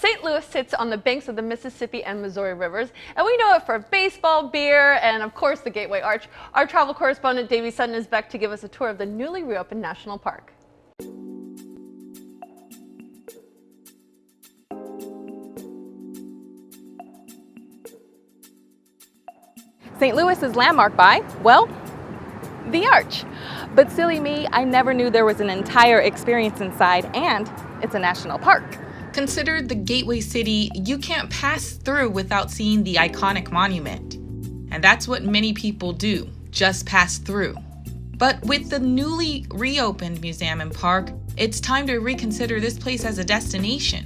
St. Louis sits on the banks of the Mississippi and Missouri rivers, and we know it for baseball, beer, and of course the Gateway Arch. Our travel correspondent Dayvee Sutton is back to give us a tour of the newly reopened national park. St. Louis is landmarked by, well, the Arch. But silly me, I never knew there was an entire experience inside, and it's a national park. Considered the gateway city, you can't pass through without seeing the iconic monument. And that's what many people do, just pass through. But with the newly reopened museum and park, it's time to reconsider this place as a destination.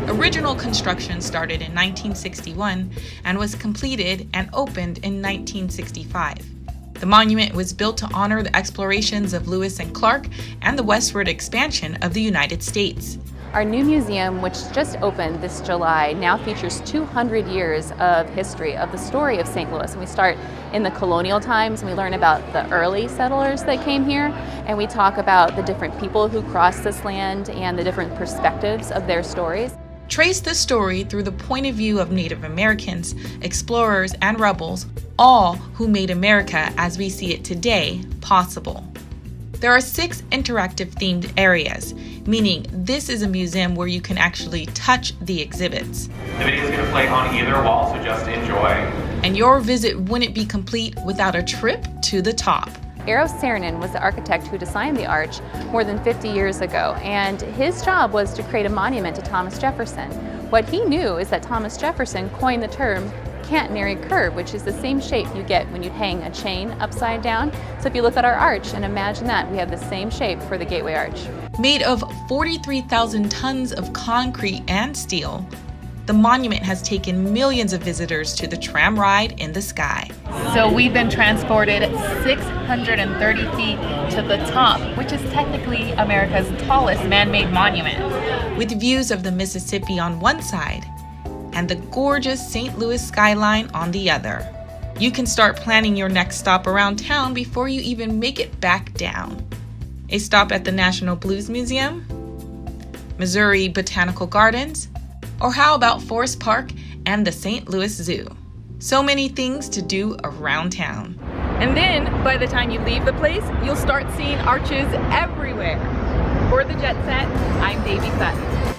Original construction started in 1961 and was completed and opened in 1965. The monument was built to honor the explorations of Lewis and Clark and the westward expansion of the United States. Our new museum, which just opened this July, now features 200 years of history of the story of St. Louis. And we start in the colonial times, and we learn about the early settlers that came here, and we talk about the different people who crossed this land and the different perspectives of their stories. Trace the story through the point of view of Native Americans, explorers, and rebels, all who made America as we see it today possible. There are 6 interactive themed areas, meaning this is a museum where you can actually touch the exhibits. The video is going to play on either wall, so just enjoy. And your visit wouldn't be complete without a trip to the top. Eros Saarinen was the architect who designed the arch more than 50 years ago, and his job was to create a monument to Thomas Jefferson. What he knew is that Thomas Jefferson coined the term catenary curve, which is the same shape you get when you hang a chain upside down. So if you look at our arch and imagine that, we have the same shape for the Gateway Arch. Made of 43,000 tons of concrete and steel, the monument has taken millions of visitors to the tram ride in the sky. So we've been transported 630 feet to the top, which is technically America's tallest man-made monument. With views of the Mississippi on one side and the gorgeous St. Louis skyline on the other. You can start planning your next stop around town before you even make it back down. A stop at the National Blues Museum, Missouri Botanical Gardens, or how about Forest Park and the St. Louis Zoo? So many things to do around town. And then, by the time you leave the place, you'll start seeing arches everywhere. For the Jet Set, I'm Dayvee Sutton.